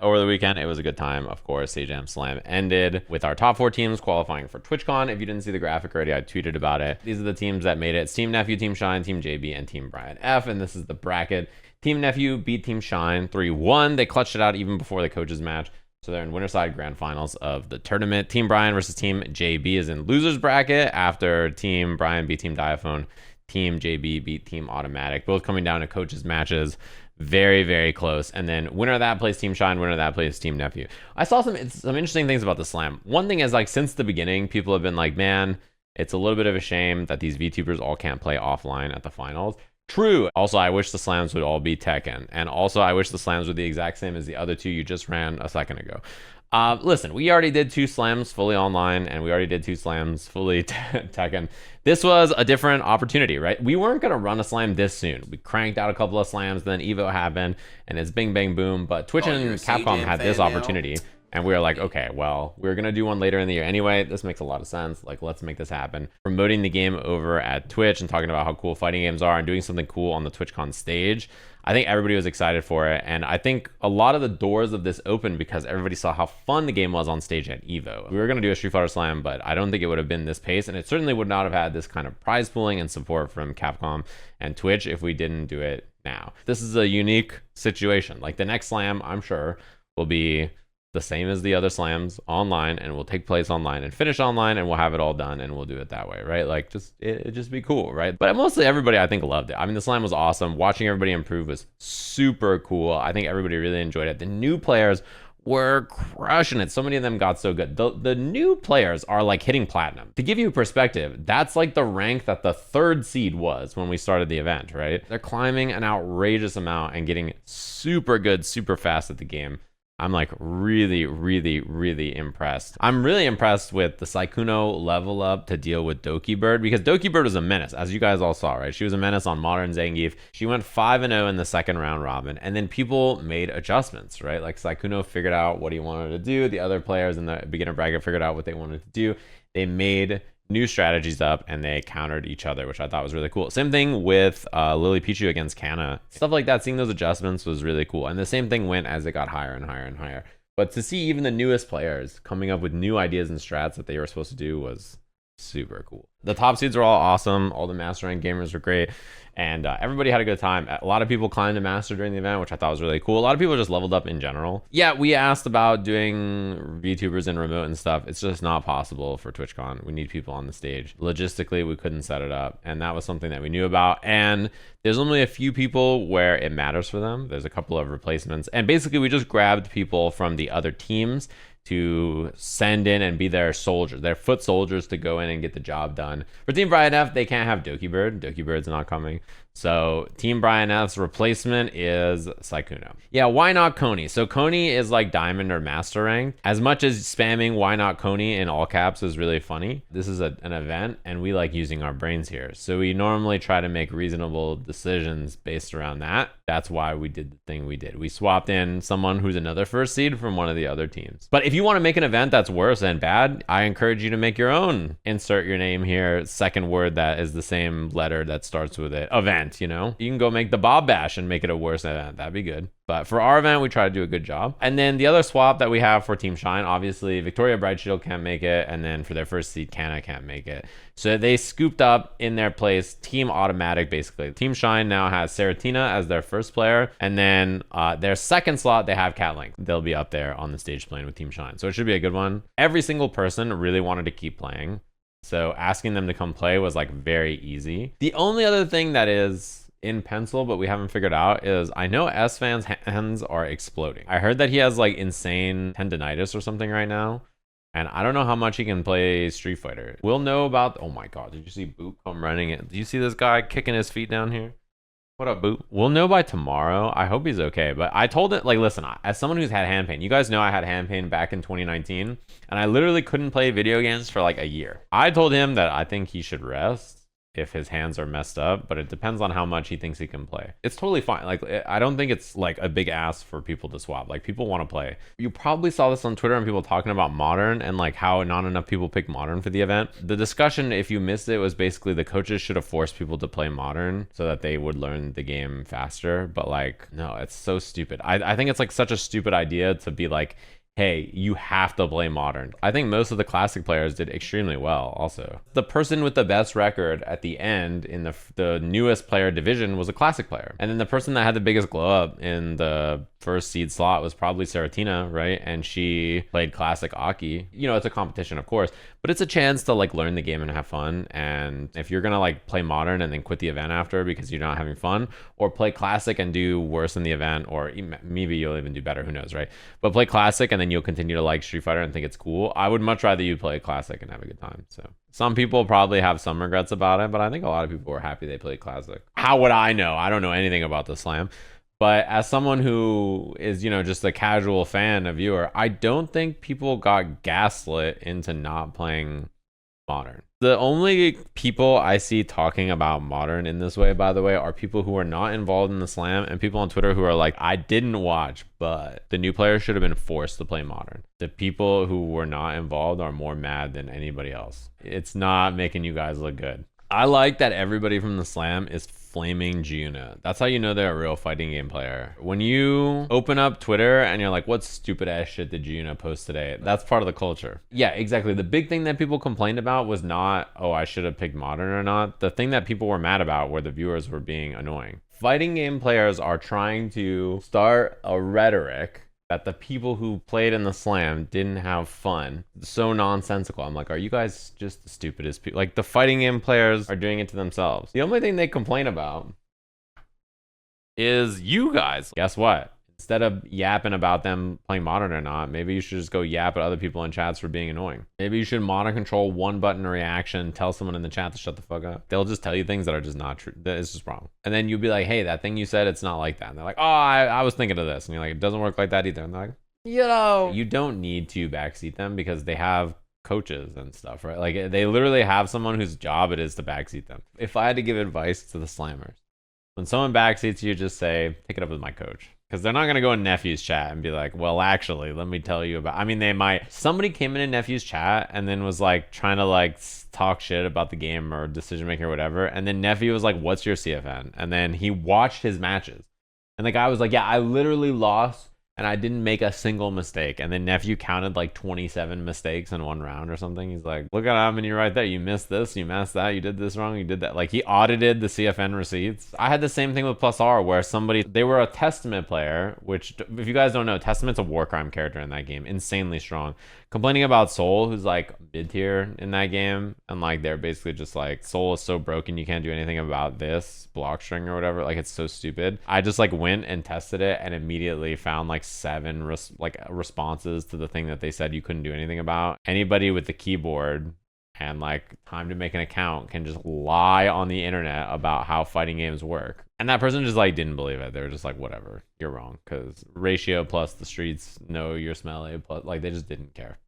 over the weekend. It was a good time. Of course, Sajam Slam ended with our top 4 teams qualifying for Twitchcon. If you didn't see the graphic already, I tweeted about it. These are the teams that made it. It's Team Nephew, Team Shine, Team JB, and Team Brian F. And this is the bracket. Team Nephew beat Team Shine 3-1. They clutched it out even before the coaches match. So they're in winner side grand finals of the tournament. Team Brian versus Team JB is in losers bracket after Team Brian beat Team Diaphone. Team JB beat Team Automatic, both coming down to coaches matches. Very, very close. And then winner of that plays Team Shine, winner of that plays Team Nephew. I saw some interesting things about the slam. One thing is, like, since the beginning, people have been like, man, it's a little bit of a shame that these VTubers all can't play offline at the finals. True. Also, I wish the slams would all be Tekken. And also, I wish the slams were the exact same as the other 2 you just ran a second ago. Listen, we already did 2 slams fully online, and we already did 2 slams fully Tekken. This was a different opportunity, right? We weren't going to run a slam this soon. We cranked out a couple of slams, then Evo happened, and it's bing, bang, boom. But Twitch and Capcom had this opportunity. And we were like, okay, well, we're going to do one later in the year anyway. This makes a lot of sense. Like, let's make this happen. Promoting the game over at Twitch and talking about how cool fighting games are and doing something cool on the TwitchCon stage. I think everybody was excited for it. And I think a lot of the doors of this opened because everybody saw how fun the game was on stage at EVO. We were going to do a Street Fighter Slam, but I don't think it would have been this pace. And it certainly would not have had this kind of prize pooling and support from Capcom and Twitch if we didn't do it now. This is a unique situation. Like, the next Slam, I'm sure, will be the same as the other slams online, and will take place online and finish online, and we'll have it all done, and we'll do it that way, right? Like, it just be cool, right? But mostly everybody, I think, loved it. I mean, the slam was awesome. Watching everybody improve was super cool. I think everybody really enjoyed it. The new players were crushing it. So many of them got so good. The new players are like hitting platinum. To give you perspective, that's like the rank that the 3rd seed was when we started the event, right? They're climbing an outrageous amount and getting super good, super fast at the game. I'm like really, really, really impressed. I'm really impressed with the Saikuno level up to deal with Doki Bird, because Doki Bird was a menace, as you guys all saw, right? She was a menace on Modern Zangief. She went 5-0 in the second round robin, and then people made adjustments, right? Like, Saikuno figured out what he wanted to do. The other players in the beginner bracket figured out what they wanted to do. They made new strategies up, and they countered each other, which I thought was really cool. Same thing with Lily Pichu against Kana. Stuff like that, seeing those adjustments was really cool. And the same thing went as it got higher and higher and higher. But to see even the newest players coming up with new ideas and strats that they were supposed to do was super cool. The top seeds were all awesome. All the master rank gamers were great. And everybody had a good time. A lot of people climbed to master during the event, which I thought was really cool. A lot of people just leveled up in general. Yeah, we asked about doing VTubers and remote and stuff. It's just not possible for TwitchCon. We need people on the stage. Logistically, we couldn't set it up. And that was something that we knew about. And there's only a few people where it matters for them. There's a couple of replacements. And basically, we just grabbed people from the other teams to send in and be their soldiers, their foot soldiers, to go in and get the job done. For Team Brian F, they can't have Doki Bird. Doki Bird's not coming. So Team Brian F's replacement is Saikuno. Yeah, why not Coney? So Coney is like diamond or master rank. As much as spamming why not Coney in all caps is really funny, this is an event, and we like using our brains here. So we normally try to make reasonable decisions based around that. That's why we did the thing we did. We swapped in someone who's another 1st seed from one of the other teams. But if you want to make an event that's worse and bad, I encourage you to make your own. Insert your name here, 2nd word that is the same letter that starts with it. Event, you know? You can go make the Bob Bash and make it a worse event. That'd be good. But for our event, we try to do a good job. And then the other swap that we have for Team Shine, obviously, Victoria Brightshield can't make it. And then for their 1st seed, Kana can't make it. So they scooped up in their place Team Automatic, basically. Team Shine now has Seratina as their 1st player. And then their 2nd slot, they have Cat Link. They'll be up there on the stage playing with Team Shine. So it should be a good one. Every single person really wanted to keep playing. So asking them to come play was like very easy. The only other thing that is in pencil, but we haven't figured out, is I know S-Fan's hands are exploding. I heard that he has like insane tendonitis or something right now, and I don't know how much he can play Street Fighter. We'll know about, oh my god, did you see Boot come running in? Do you see this guy kicking his feet down here? What up, Boot? We'll know by tomorrow. I hope he's okay. But I told it, like, listen, as someone who's had hand pain, you guys know I had hand pain back in 2019, and I literally couldn't play video games for like a year. I told him that I think he should rest if his hands are messed up, but it depends on how much he thinks he can play. It's totally fine. Like, I don't think it's like a big ask for people to swap. Like, people want to play. You probably saw this on Twitter and people talking about Modern and like how not enough people pick Modern for the event. The discussion, if you missed it, was basically the coaches should have forced people to play Modern so that they would learn the game faster. But like, no, it's so stupid. I think it's like such a stupid idea to be like, hey, you have to play Modern. I think most of the classic players did extremely well also. The person with the best record at the end in the newest player division was a classic player. And then the person that had the biggest glow up in the first seed slot was probably Seratina, right? And she played classic Aki. You know, it's a competition, of course, but it's a chance to like learn the game and have fun. And if you're gonna like play Modern and then quit the event after because you're not having fun, or play classic and do worse in the event, or maybe you'll even do better, who knows, right? But play classic and then you'll continue to like Street Fighter and think it's cool. I would much rather you play classic and have a good time. So some people probably have some regrets about it, but I think a lot of people were happy they played classic. How would I know? I don't know anything about the slam. But as someone who is, you know, just a casual fan, a viewer, I don't think people got gaslit into not playing Modern. The only people I see talking about Modern in this way, by the way, are people who are not involved in the slam and people on Twitter who are like, I didn't watch, but the new players should have been forced to play Modern. The people who were not involved are more mad than anybody else. It's not making you guys look good. I like that everybody from the slam is flaming Giuna. That's how you know they're a real fighting game player. When you open up Twitter and you're like, what stupid ass shit did Giuna post today? That's part of the culture. Yeah, exactly. The big thing that people complained about was not, oh, I should have picked Modern or not. The thing that people were mad about were the viewers were being annoying. Fighting game players are trying to start a rhetoric that the people who played in the slam didn't have fun. So nonsensical. I'm like, are you guys just the stupidest people? Like, the fighting game players are doing it to themselves. The only thing they complain about is you guys. Guess what? Instead of yapping about them playing Modern or not, maybe you should just go yap at other people in chats for being annoying. Maybe you should Modern control one button reaction, tell someone in the chat to shut the fuck up. They'll just tell you things that are just not true. That is just wrong. And then you'll be like, hey, that thing you said, it's not like that. And they're like, oh, I was thinking of this. And you're like, it doesn't work like that either. And they're like, you know, you don't need to backseat them because they have coaches and stuff, right? Like, they literally have someone whose job it is to backseat them. If I had to give advice to the slammers, when someone backseats you, just say, pick it up with my coach. Because they're not going to go in Nephew's chat and be like, well, actually, let me tell you about... I mean, they might... Somebody came in Nephew's chat and then was like trying to like talk shit about the game or decision making or whatever. And then Nephew was like, what's your CFN? And then he watched his matches. And the guy was like, yeah, I literally lost and I didn't make a single mistake. And then Nephew counted like 27 mistakes in one round or something. He's like, look at how many right there. You missed this, you missed that, you did this wrong, you did that. Like, he audited the CFN receipts. I had the same thing with Plus R where they were a Testament player, which, if you guys don't know, Testament's a war crime character in that game. Insanely strong. Complaining about Soul, who's like mid tier in that game. And like, they're basically just like, Soul is so broken, you can't do anything about this block string or whatever. Like, it's so stupid. I just like went and tested it and immediately found like 7 responses to the thing that they said you couldn't do anything about. Anybody with the keyboard and like time to make an account can just lie on the internet about how fighting games work. And that person just like didn't believe it. They were just like, whatever, you're wrong. Because ratio plus the streets know you're smelly, but like they just didn't care.